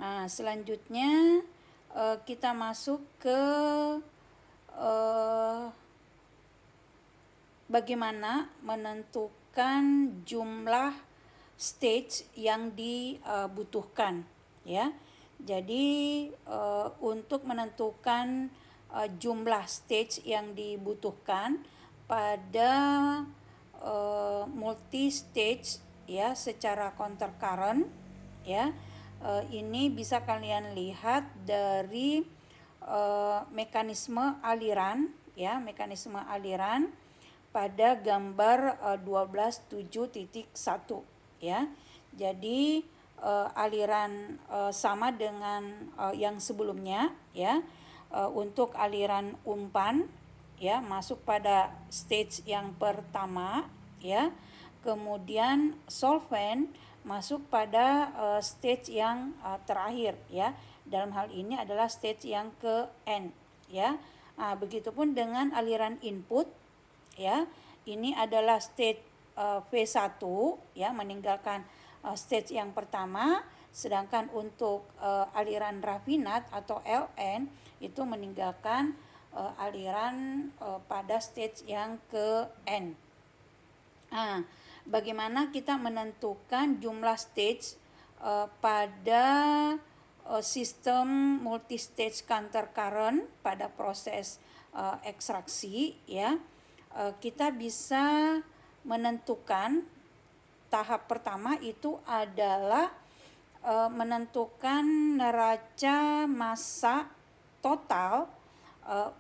Nah, selanjutnya kita masuk ke bagaimana menentukan jumlah stage yang dibutuhkan, ya. Jadi untuk menentukan jumlah stage yang dibutuhkan pada multi stage, ya, secara counter current, ya. Ini bisa kalian lihat dari mekanisme aliran, ya, mekanisme aliran pada gambar 12.7.1, ya. Jadi aliran sama dengan yang sebelumnya, ya. Untuk aliran umpan, ya, masuk pada stage yang pertama, ya. Kemudian solvent masuk pada stage yang terakhir, ya. Dalam hal ini adalah stage yang ke N, ya. Nah, begitupun dengan aliran input, ya. Ini adalah stage V1, ya, meninggalkan stage yang pertama, sedangkan untuk aliran rafinat atau LN itu meninggalkan aliran pada stage yang ke N. Nah, bagaimana kita menentukan jumlah stage pada sistem multi-stage counter current pada proses ekstraksi, ya. Kita bisa menentukan tahap pertama itu adalah menentukan neraca massa total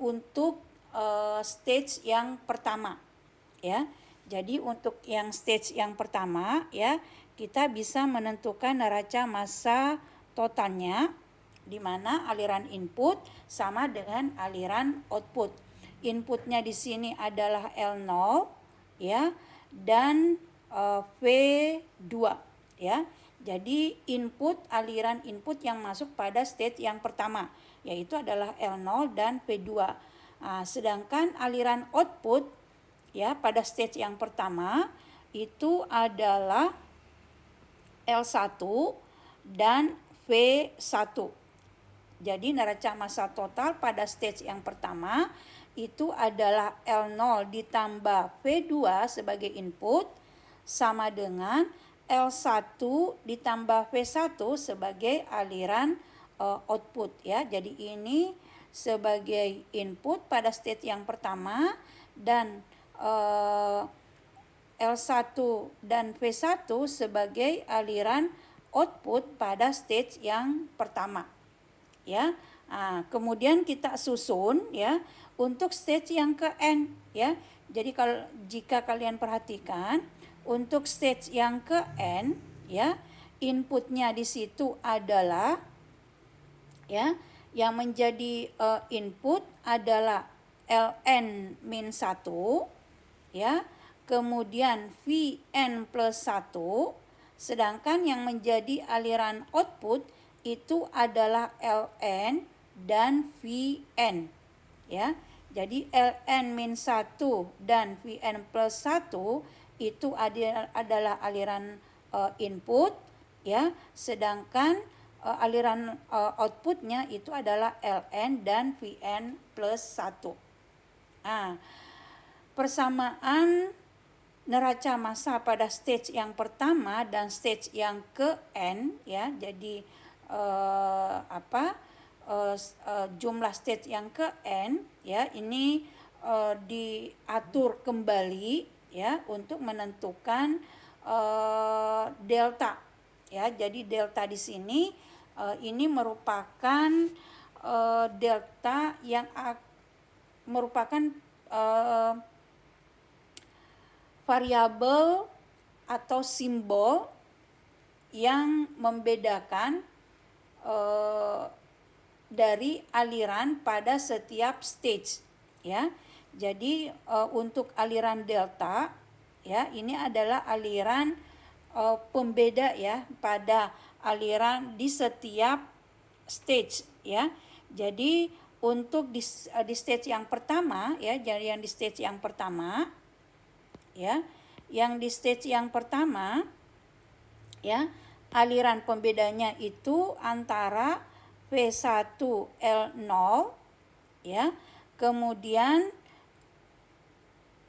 untuk stage yang pertama, ya. Jadi untuk yang stage yang pertama, ya, kita bisa menentukan neraca massa totalnya, di mana aliran input sama dengan aliran output. Inputnya di sini adalah L0, ya, dan V2, ya. Jadi aliran input yang masuk pada stage yang pertama, yaitu adalah L0 dan V2. Nah, sedangkan aliran output, ya, pada stage yang pertama itu adalah L1 dan V1. Jadi neraca massa total pada stage yang pertama itu adalah L0 ditambah V2 sebagai input sama dengan L1 ditambah V1 sebagai aliran output, ya. Jadi ini sebagai input pada stage yang pertama dan L1 dan V1 sebagai aliran output pada stage yang pertama, ya. Nah, kemudian kita susun, ya, untuk stage yang ke N, ya. Jadi jika kalian perhatikan untuk stage yang ke N, ya, inputnya di situ adalah, ya, yang menjadi input adalah Ln min 1, ya, kemudian Vn plus 1, sedangkan yang menjadi aliran output itu adalah Ln dan Vn, ya. Jadi Ln min 1 dan Vn plus 1 itu adalah aliran input, ya, sedangkan aliran outputnya itu adalah Ln dan Vn plus 1. Nah, persamaan neraca massa pada stage yang pertama dan stage yang ke N, ya. Jadi jumlah stage yang ke N, ya, ini diatur kembali, ya, untuk menentukan delta, ya. Jadi delta di sini ini merupakan delta yang merupakan variabel atau simbol yang membedakan dari aliran pada setiap stage, ya. Jadi untuk aliran delta, ya, ini adalah aliran pembeda, ya, pada aliran di setiap stage, ya. Jadi untuk di stage yang pertama, ya, jadi yang di stage yang pertama, ya, yang di stage yang pertama, ya, aliran pembedanya itu antara V1L0 ya, kemudian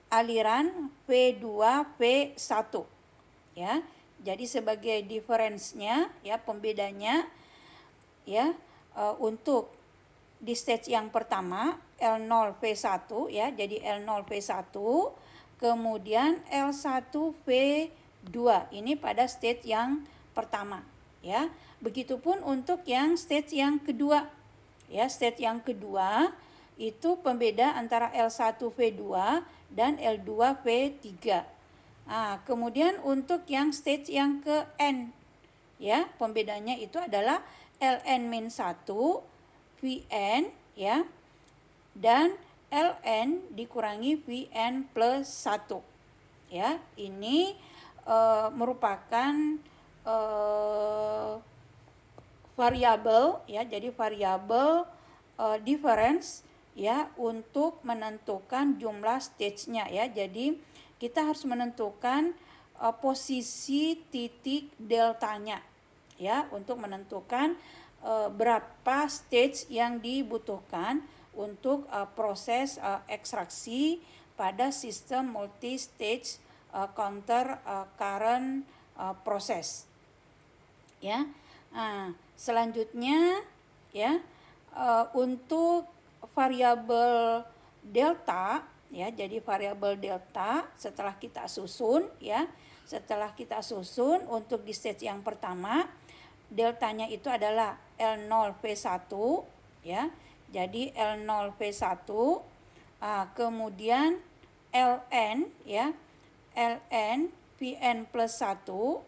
aliran V2V1 ya. Jadi sebagai difference-nya ya, pembedanya ya, untuk di stage yang pertama L0V1 ya, jadi L0V1, kemudian L1V2 ini pada stage yang pertama ya. Begitupun untuk yang stage yang kedua ya, stage yang kedua itu pembeda antara L1V2 dan L2V3. Nah, kemudian untuk yang stage yang ke N ya, pembedanya itu adalah Ln-1 Vn ya, dan Ln dikurangi Vn plus 1 ya. Ini merupakan variabel ya, jadi variabel difference ya untuk menentukan jumlah stage-nya ya. Jadi kita harus menentukan posisi titik deltanya ya, untuk menentukan berapa stage yang dibutuhkan untuk proses ekstraksi pada sistem multi-stage counter current proses ya. Nah, selanjutnya ya, untuk variabel delta ya, jadi variabel delta setelah kita susun ya, setelah kita susun untuk di stage yang pertama deltanya itu adalah L0V1 ya, jadi L0V1, kemudian Ln ya, Ln Vn plus 1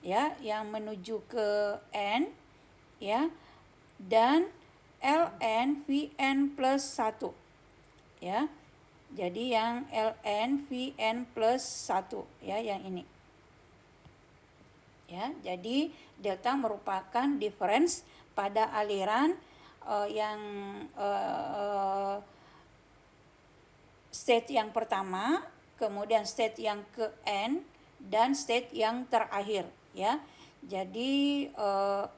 ya, yang menuju ke N ya, dan Ln Vn plus 1 ya. Jadi yang Ln Vn plus 1 ya, yang ini ya. Jadi delta merupakan difference pada aliran yang state yang pertama, kemudian state yang ke N, dan state yang terakhir ya. Jadi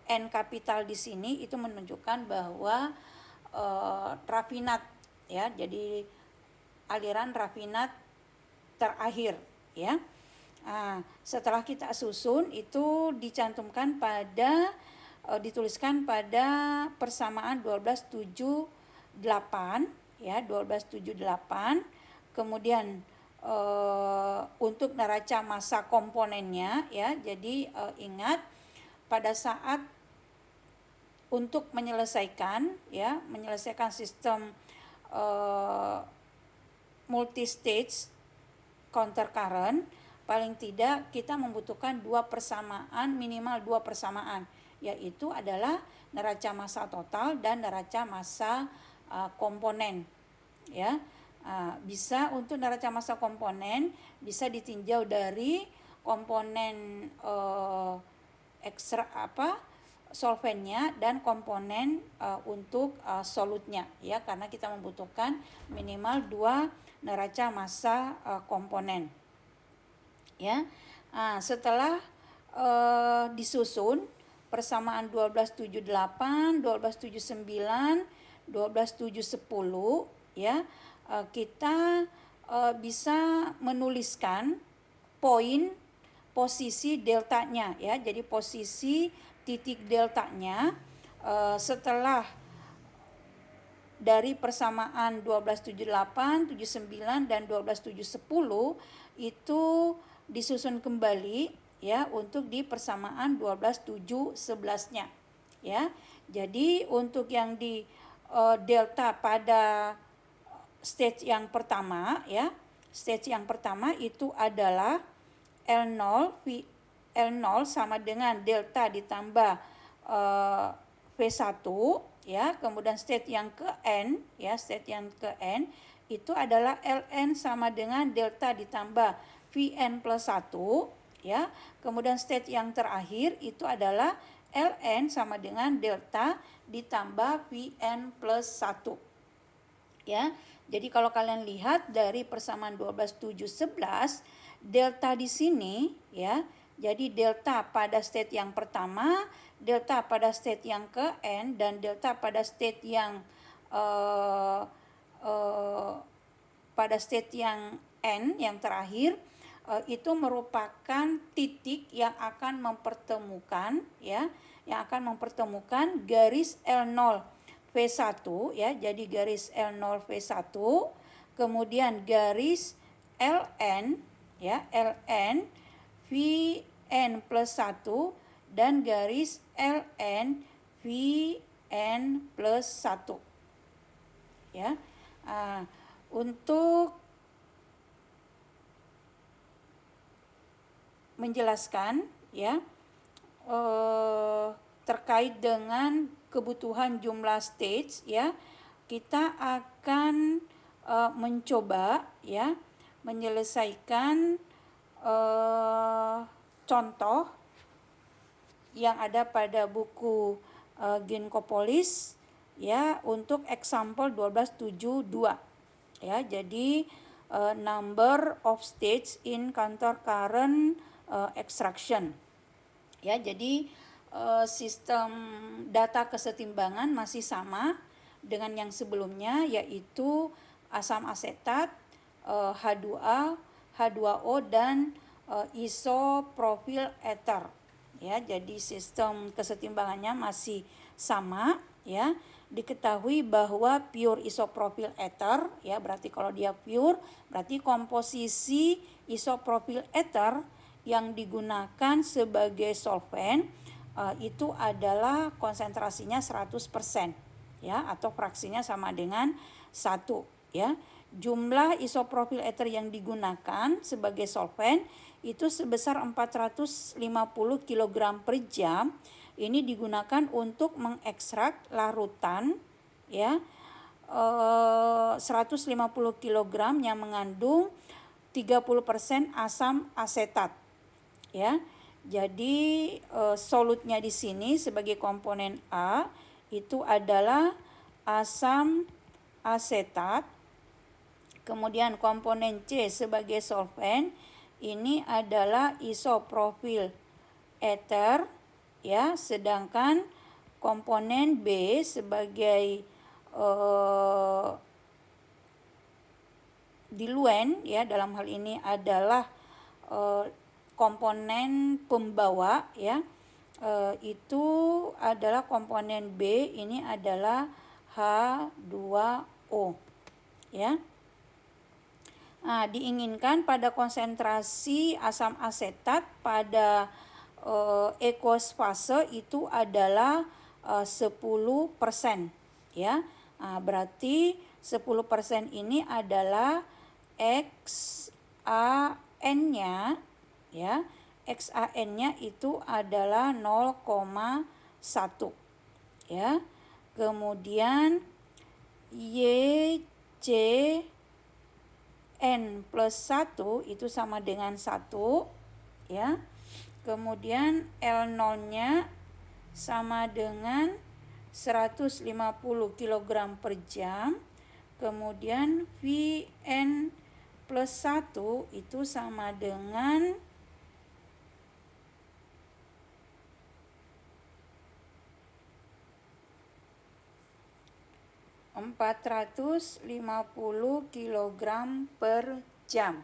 N kapital di sini itu menunjukkan bahwa rafinat ya, jadi aliran rafinat terakhir ya. Nah, setelah kita susun itu dicantumkan pada dituliskan pada persamaan 1278 ya, 1278. Kemudian untuk neraca massa komponennya ya, jadi ingat pada saat untuk menyelesaikan ya, menyelesaikan sistem multi stage counter current, paling tidak kita membutuhkan minimal dua persamaan, yaitu adalah neraca massa total dan neraca massa komponen ya. Bisa untuk neraca massa komponen bisa ditinjau dari komponen solvennya dan komponen untuk solutnya ya, karena kita membutuhkan minimal 2 neraca massa komponen ya. Setelah disusun persamaan 1278, 1279, 12710 ya, kita bisa menuliskan posisi deltanya ya. Jadi posisi titik deltanya setelah dari persamaan 1278, 79 dan 12710 itu disusun kembali ya untuk di persamaan 12711-nya ya. Jadi untuk yang di delta pada stage yang pertama ya, stage yang pertama itu adalah L0 sama dengan delta ditambah V1 ya, kemudian state yang ke N ya, state yang ke N itu adalah Ln sama dengan delta ditambah Vn plus 1 ya, kemudian state yang terakhir itu adalah Ln sama dengan delta ditambah Vn plus 1 ya. Jadi kalau kalian lihat dari persamaan 12711, delta di sini ya, Jadi delta pada state yang pertama, delta pada state yang ke N, dan delta pada state yang pada state yang N yang terakhir itu merupakan titik yang akan mempertemukan garis L0 V1 ya. Jadi garis L0 V1, kemudian garis LN ya, LN Vn plus 1 dan garis Ln Vn plus 1 ya. Untuk menjelaskan ya terkait dengan kebutuhan jumlah stage ya, kita akan mencoba ya menyelesaikan contoh yang ada pada buku Ginkgopolis ya untuk example 1272 ya. Jadi number of stage in counter current extraction ya. Jadi sistem data kesetimbangan masih sama dengan yang sebelumnya, yaitu asam asetat, H2A, H2O dan isopropyl ether ya. Jadi sistem kesetimbangannya masih sama ya. Diketahui bahwa pure isopropyl ether ya, berarti kalau dia pure berarti komposisi isopropyl ether yang digunakan sebagai solvent itu adalah konsentrasinya 100% ya, atau fraksinya sama dengan 1 ya. Jumlah isopropyl ether yang digunakan sebagai solvent itu sebesar 450 kg per jam. Ini digunakan untuk mengekstrak larutan ya 150 kg yang mengandung 30% asam asetat ya. Jadi solutnya di sini sebagai komponen A itu adalah asam asetat. Kemudian komponen C sebagai solvent ini adalah isopropyl ether ya, sedangkan komponen B sebagai diluent ya, dalam hal ini adalah komponen pembawa ya, itu adalah komponen B, ini adalah H2O ya. Diinginkan pada konsentrasi asam asetat pada aqueous fase itu adalah 10% ya. Berarti 10% ini adalah XAN-nya ya. XAN-nya itu adalah 0,1 ya. Kemudian YCN plus 1 itu sama dengan 1 ya. Kemudian L0-nya sama dengan 150 kg per jam. Kemudian Vn plus 1 itu sama dengan 450 kg per jam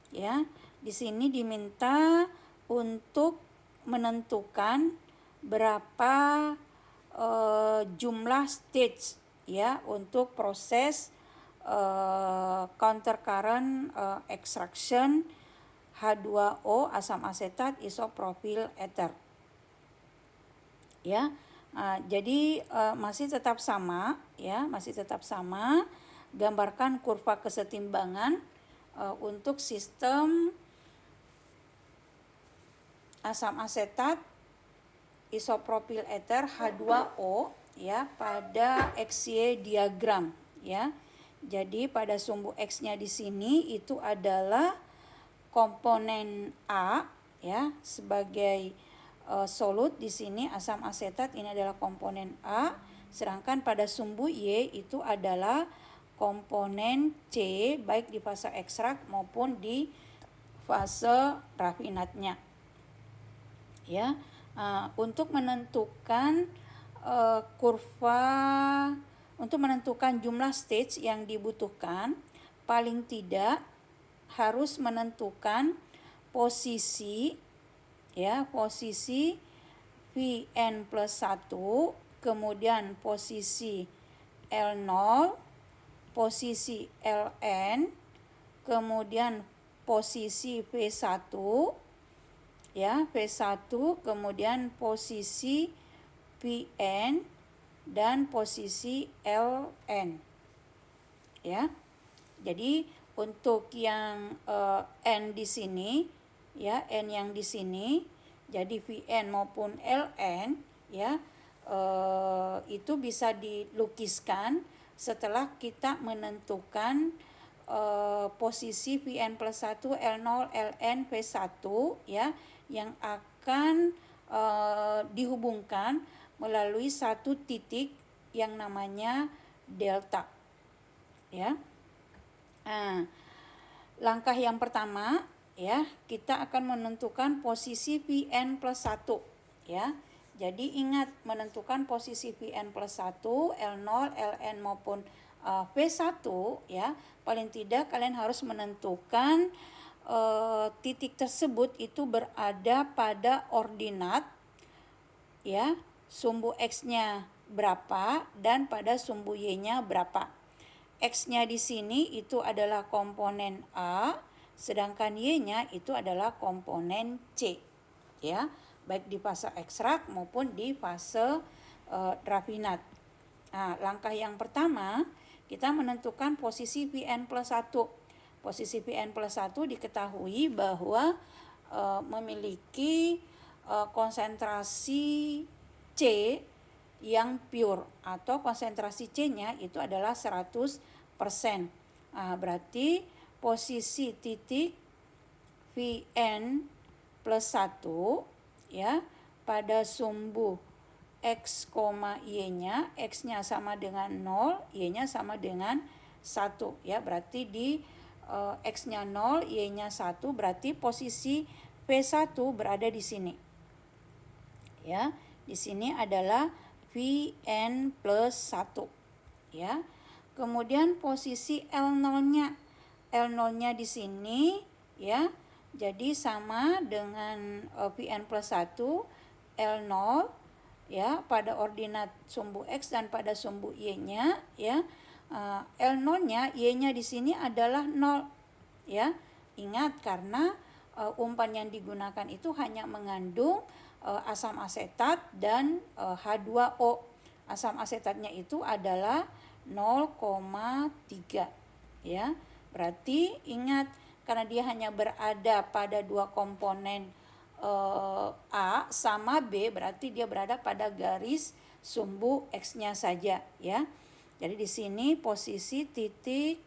ya. Di sini diminta untuk menentukan berapa jumlah stage ya untuk proses counter current extraction H2O asam asetat isopropyl ether ya. Jadi masih tetap sama ya, masih tetap sama. Gambarkan kurva kesetimbangan untuk sistem asam asetat isopropyl ether H2O ya pada XY diagram ya. Jadi pada sumbu X-nya di sini itu adalah komponen A ya sebagai solut. Di sini asam asetat ini adalah komponen A, sedangkan pada sumbu Y itu adalah komponen C baik di fase ekstrak maupun di fase rafinatnya ya. Untuk menentukan untuk menentukan jumlah stage yang dibutuhkan, paling tidak harus menentukan posisi Vn plus 1, kemudian posisi L0, posisi Ln, kemudian posisi V1, V1, kemudian posisi Vn dan posisi Ln, ya. Jadi untuk yang N di sini, N yang di sini, jadi Vn maupun Ln, itu bisa dilukiskan setelah kita menentukan posisi Vn plus 1, L0, Ln, V1, yang akan dihubungkan melalui satu titik yang namanya delta, ya. Langkah yang pertama, kita akan menentukan posisi Vn plus 1, ya. Jadi ingat, menentukan posisi Vn plus 1, L0, Ln maupun V1, paling tidak kalian harus menentukan titik tersebut itu berada pada ordinat, sumbu X-nya berapa dan pada sumbu Y-nya berapa. X-nya di sini itu adalah komponen A, sedangkan Y-nya itu adalah komponen C, baik di fase ekstrak maupun di fase rafinat. Langkah yang pertama, kita menentukan posisi Vn plus 1. Posisi Vn plus 1 diketahui bahwa memiliki konsentrasi C yang pure, atau konsentrasi C-nya itu adalah 100%. Berarti posisi titik Vn plus 1, pada sumbu X, Y-nya, X-nya sama dengan 0, Y-nya sama dengan 1, berarti di X-nya 0, Y-nya 1, berarti posisi V1 berada di sini. Di sini adalah Vn plus 1, Kemudian posisi L0-nya. L0-nya di sini, jadi sama dengan Vn plus 1, L0, pada ordinat sumbu X dan pada sumbu Y-nya, L0-nya, Y-nya di sini adalah 0, Ingat, karena umpan yang digunakan itu hanya mengandung asam asetat dan H2O. Asam asetatnya itu adalah 0,3, Berarti ingat, karena dia hanya berada pada dua komponen A sama B, berarti dia berada pada garis sumbu X-nya saja, Jadi di sini posisi titik,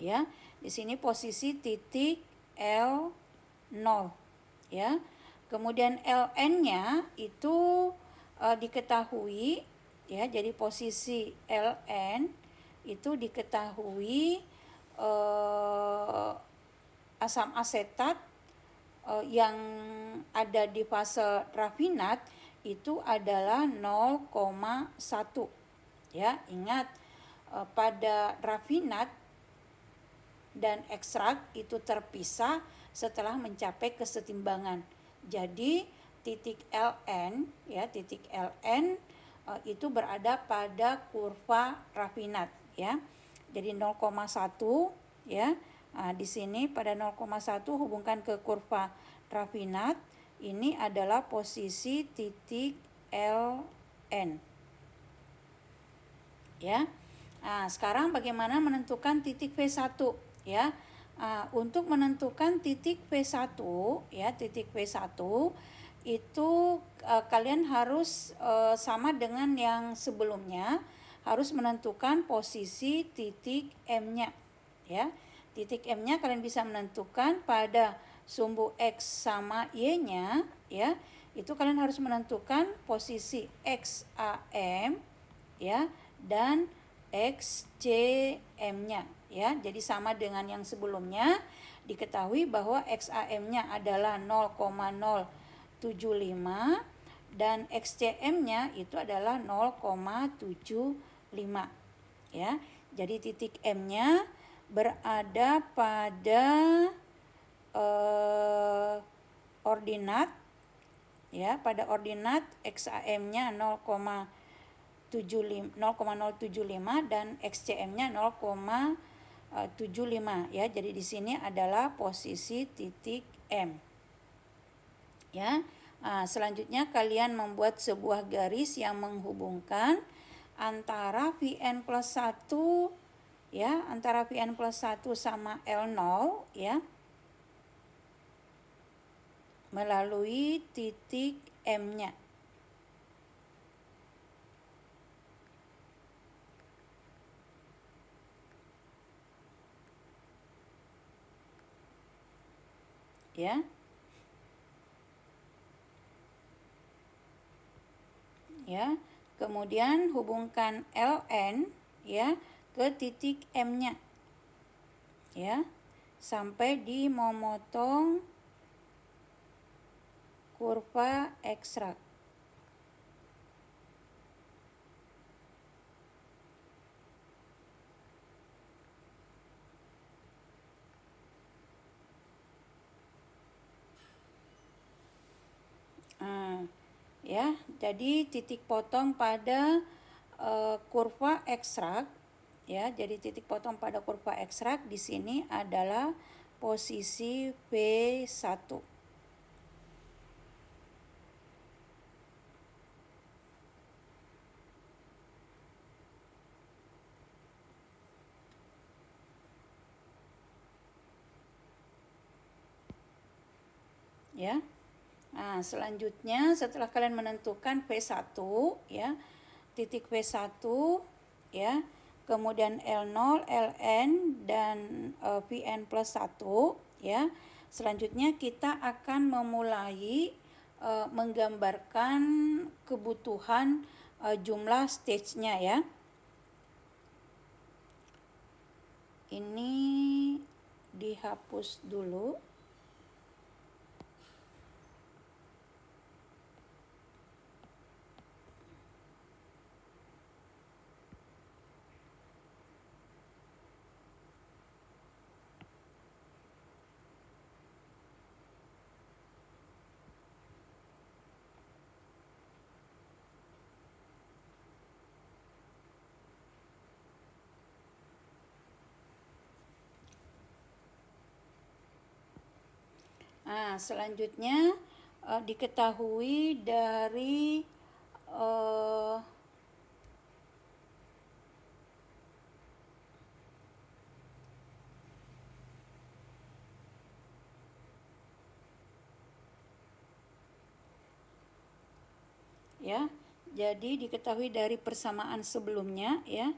di sini posisi titik L0, Kemudian Ln-nya itu diketahui, jadi posisi Ln itu diketahui asam asetat yang ada di fase rafinat itu adalah 0,1, Ingat, pada rafinat dan ekstrak itu terpisah setelah mencapai kesetimbangan. Jadi titik Ln, itu berada pada kurva rafinat, Jadi 0,1, di sini pada 0,1 hubungkan ke kurva rafinat, ini adalah posisi titik Ln, sekarang bagaimana menentukan titik V1, untuk menentukan titik V1, titik V1 itu kalian harus sama dengan yang sebelumnya, harus menentukan posisi titik M-nya, Titik M-nya kalian bisa menentukan pada sumbu X sama Y-nya, itu kalian harus menentukan posisi XAM, dan XCM-nya, Jadi sama dengan yang sebelumnya, diketahui bahwa XAM-nya adalah 0,075 dan XCM-nya itu adalah 0,75 ya. Jadi titik M-nya berada pada ordinat ya, pada ordinat XAM-nya 0,075 dan XCM-nya 0,75 ya. Jadi di sini adalah posisi titik M. Ya. Nah, selanjutnya kalian membuat sebuah garis yang menghubungkan antara Vn plus 1 ya, antara Vn plus 1 sama L0 ya, melalui titik M-nya. Ya. Ya. Kemudian hubungkan Ln ya ke titik M-nya. Ya. Sampai di memotong kurva ekstrak. Ya, jadi titik potong pada kurva ekstrak ya. Jadi titik potong pada kurva ekstrak di sini adalah posisi V1. Ya. Nah, selanjutnya setelah kalian menentukan V1 ya, titik V1 ya, kemudian L0, Ln dan Vn plus 1 ya. Selanjutnya kita akan memulai menggambarkan kebutuhan jumlah stage-nya ya. Ini dihapus dulu. Nah, selanjutnya diketahui dari ya. Jadi diketahui dari persamaan sebelumnya ya.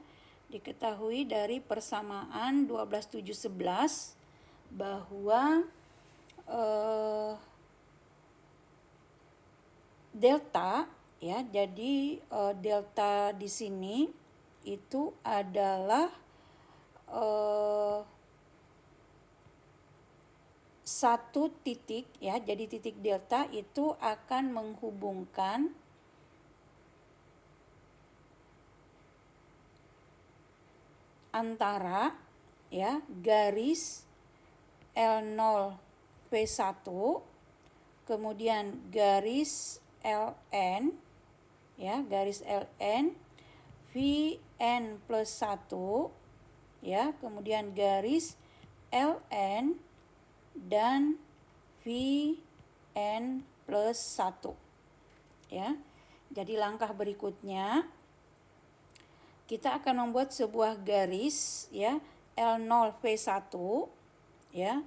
Diketahui dari persamaan 12/7/11 bahwa delta ya. Jadi delta di sini itu adalah satu titik ya. Jadi titik delta itu akan menghubungkan antara ya garis L0 V1 kemudian garis Ln ya, garis Ln Vn plus 1 ya, kemudian garis Ln dan Vn plus 1 ya. Jadi langkah berikutnya kita akan membuat sebuah garis ya, L0 V1 ya,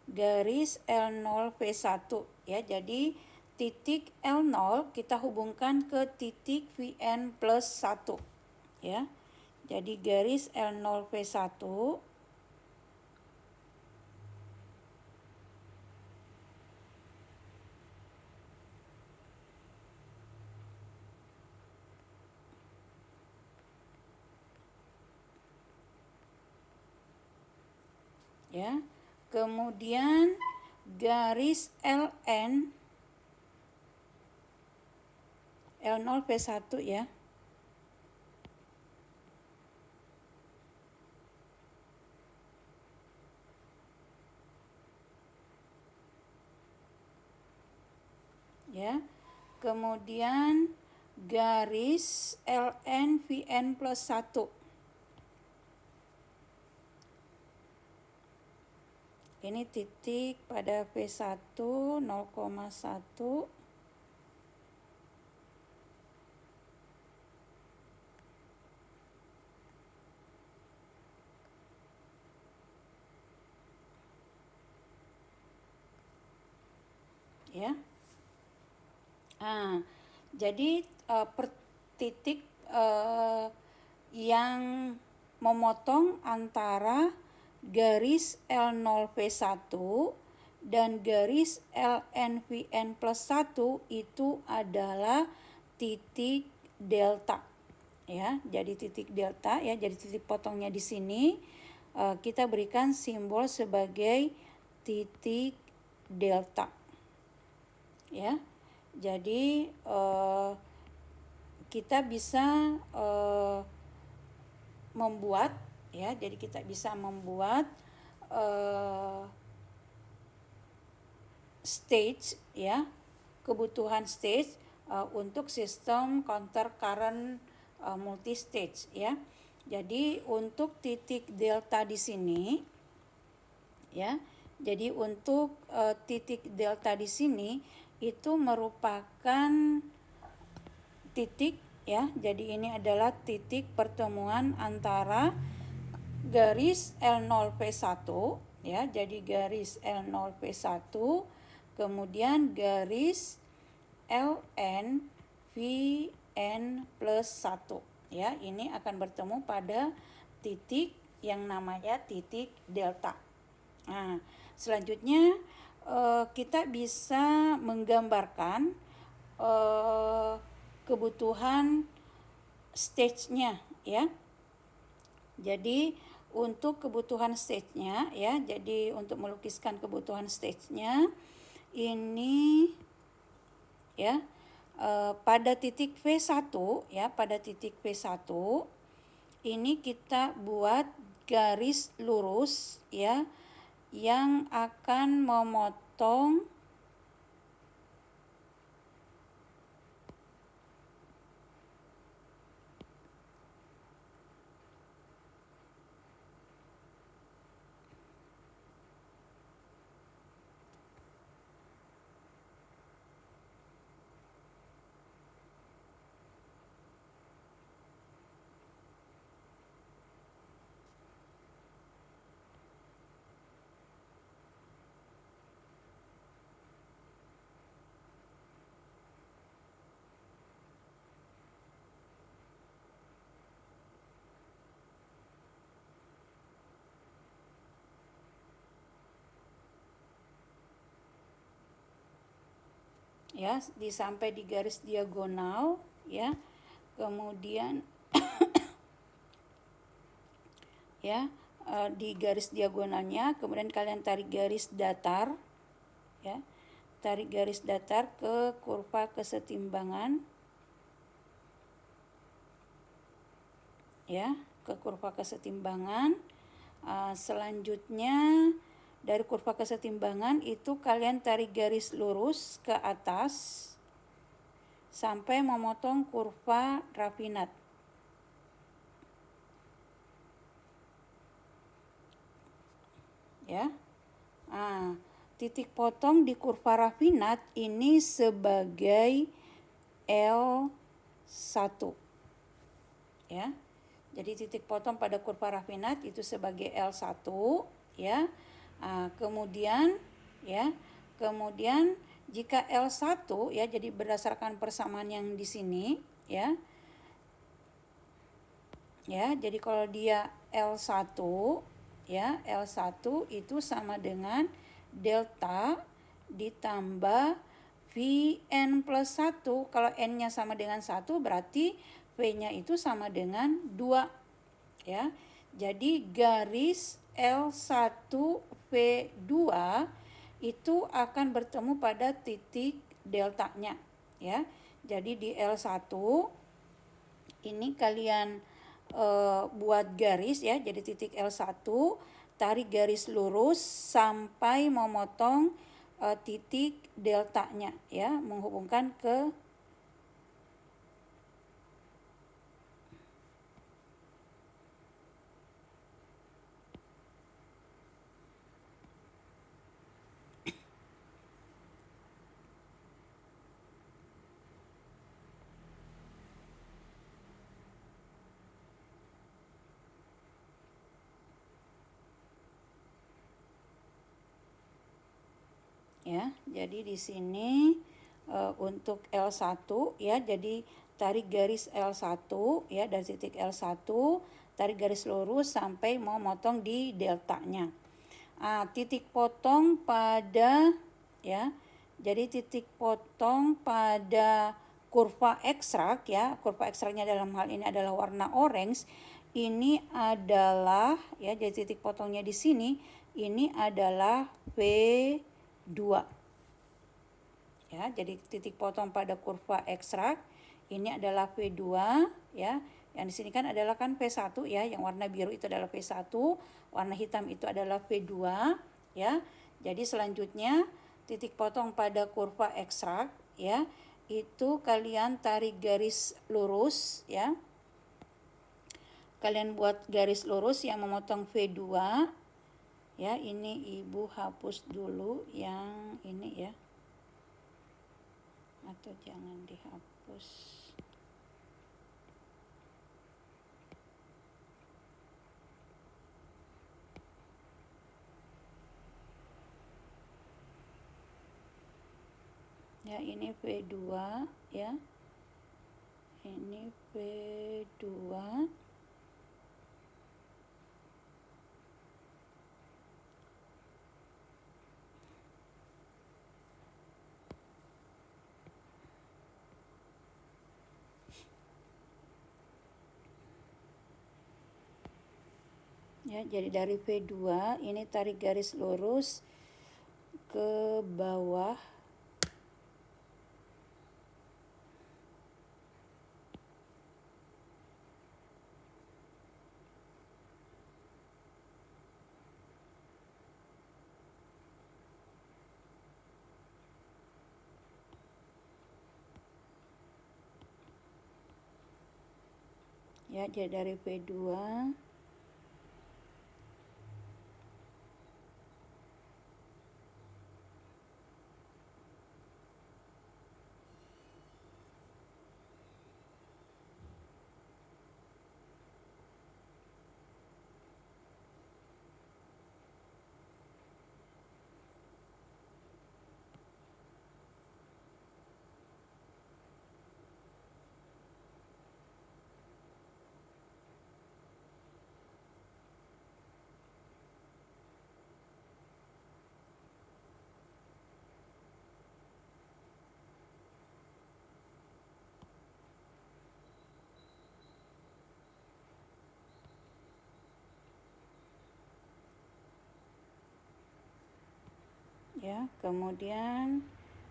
garis L0 V1 ya. Jadi titik L0 kita hubungkan ke titik Vn plus 1 ya. Jadi garis L0 V1 ya. kemudian garis ln L0 P1 ya. Ya. Kemudian garis ln Vn plus 1. Ini titik pada P1 0,1. Ya. Jadi per titik yang memotong antara garis L0 P1 dan garis LNVN plus 1 itu adalah titik delta. Ya, jadi titik delta ya, jadi titik potongnya di sini kita berikan simbol sebagai titik delta. Ya. Jadi kita bisa membuat ya, jadi kita bisa membuat stage ya, kebutuhan stage untuk sistem counter current multi stage ya. Jadi untuk titik delta di sini ya. Jadi untuk titik delta di sini itu merupakan titik ya. Jadi ini adalah titik pertemuan antara garis L0 P1 ya. Jadi garis L0 P1 kemudian garis LN Vn plus 1 ya. Ini akan bertemu pada titik yang namanya titik delta. Nah, selanjutnya kita bisa menggambarkan kebutuhan stage-nya ya. Jadi untuk kebutuhan stage-nya ya, jadi untuk melukiskan kebutuhan stage-nya ini ya pada titik V1 ya, pada titik V1 ini kita buat garis lurus ya yang akan memotong ya sampai di garis diagonal ya. Kemudian ya di garis diagonalnya kemudian kalian tarik garis datar ya. Tarik garis datar ke kurva kesetimbangan ya, ke kurva kesetimbangan. Selanjutnya dari kurva kesetimbangan itu kalian tarik garis lurus ke atas sampai memotong kurva Rafinat. Ya. Titik potong di kurva Rafinat ini sebagai L1. Ya. Jadi titik potong pada kurva Rafinat itu sebagai L1 ya. Kemudian jika L1 ya, jadi berdasarkan persamaan yang di sini ya. Ya, jadi kalau dia L1 ya, L1 itu sama dengan delta ditambah Vn plus 1. Kalau N-nya sama dengan 1 berarti V-nya itu sama dengan 2 ya. Jadi garis L1V2 itu akan bertemu pada titik deltanya ya. Jadi di L1 ini kalian buat garis ya, jadi titik L1, tarik garis lurus sampai memotong titik deltanya ya, menghubungkan ke ya. Jadi di sini untuk L1 ya, jadi tarik garis L1 ya, dari titik L1 tarik garis lurus sampai mau motong di deltanya. Titik potong pada ya. Jadi titik potong pada kurva ekstrak ya, kurva ekstraknya dalam hal ini adalah warna orange. Ini adalah ya, jadi titik potongnya di sini ini adalah V2. Ya, jadi titik potong pada kurva ekstrak ini adalah V2 ya. Yang di sini kan adalah kan V1 ya, yang warna biru itu adalah V1, warna hitam itu adalah V2 ya. Jadi selanjutnya titik potong pada kurva ekstrak ya, itu kalian tarik garis lurus ya. Kalian buat garis lurus yang memotong V2 ya. Ini Ibu hapus dulu yang ini ya, atau jangan dihapus. Ya, ini V2 ya. Ini V2. Ya, jadi dari V2 ini tarik garis lurus ke bawah. Ya, jadi dari V2 ya, kemudian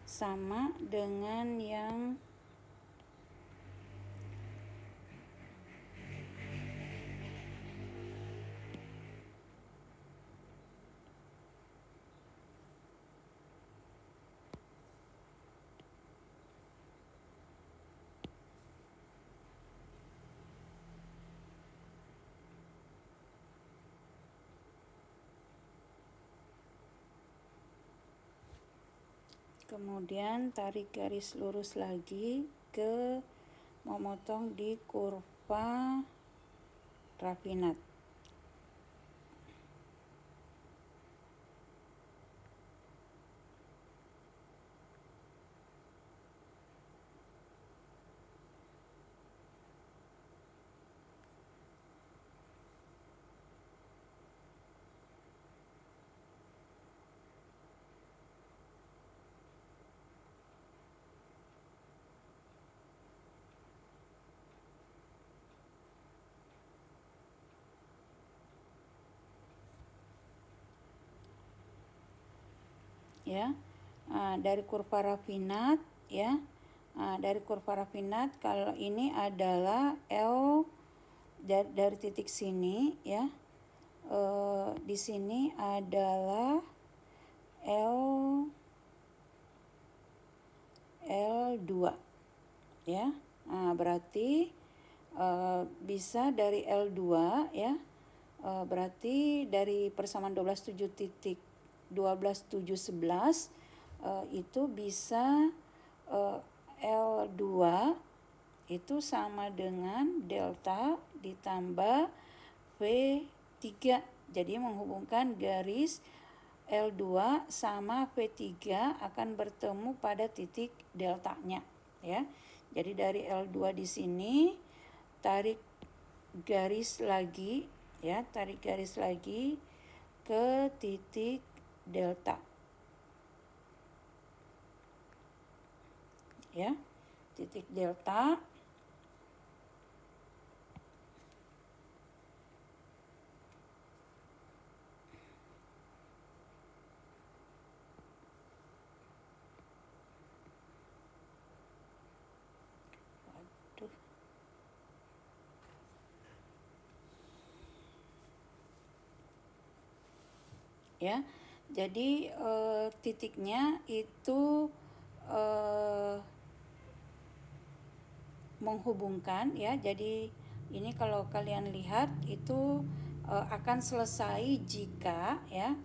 sama dengan yang kemudian tarik garis lurus lagi ke memotong di kurva rafinat. ya. Dari kurva Rafinat ya. Dari kurva Rafinat kalau ini adalah L dari titik sini ya. Di sini adalah L2 ya. Berarti bisa dari L2 ya. Berarti dari persamaan 12,711 itu bisa L2 itu sama dengan delta ditambah V3. Jadi menghubungkan garis L2 sama V3 akan bertemu pada titik deltanya ya. Jadi dari L2 di sini tarik garis lagi ya, tarik garis lagi ke titik delta. Ya. Titik delta ya. Jadi titiknya itu menghubungkan ya. Jadi ini kalau kalian lihat itu akan selesai jika ya.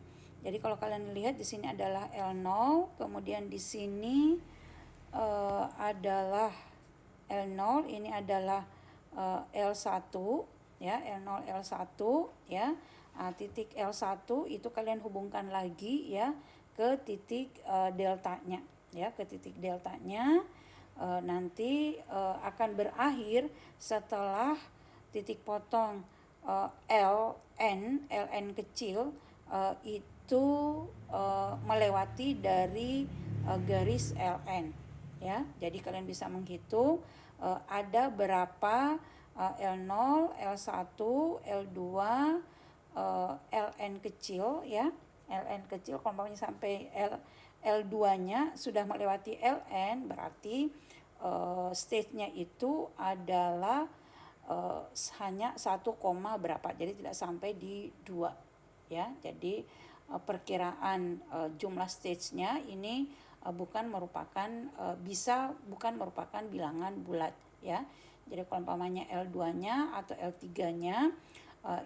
Jadi kalau kalian lihat di sini adalah L0, kemudian di sini adalah L0, ini adalah L1 ya, L0 L1 ya. Titik L1 itu kalian hubungkan lagi ya ke titik deltanya ya, ke titik deltanya. Nanti akan berakhir setelah titik potong LN kecil itu melewati dari garis LN ya. Jadi kalian bisa menghitung ada berapa L0, L1, L2, LN kecil ya. LN kecil kalau sampai L2-nya sudah melewati LN, berarti stage-nya itu adalah hanya 1, berapa, jadi tidak sampai di 2 ya. Jadi perkiraan jumlah stage-nya ini bukan merupakan bilangan bulat ya. Jadi kalau umpamanya L2-nya atau L3-nya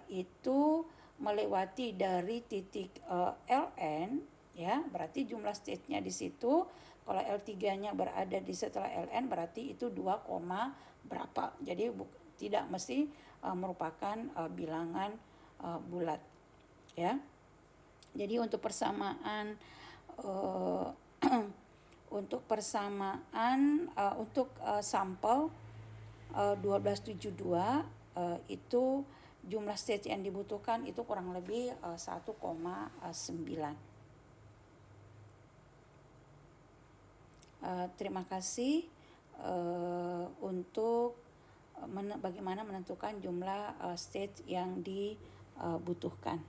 itu melewati dari titik LN ya, berarti jumlah stage-nya di situ. Kalau L3-nya berada di setelah LN berarti itu 2, berapa. Jadi tidak mesti merupakan bilangan bulat ya. Jadi untuk persamaan untuk sampel 1272 itu jumlah stage yang dibutuhkan itu kurang lebih 1,9. Terima kasih untuk bagaimana menentukan jumlah stage yang dibutuhkan.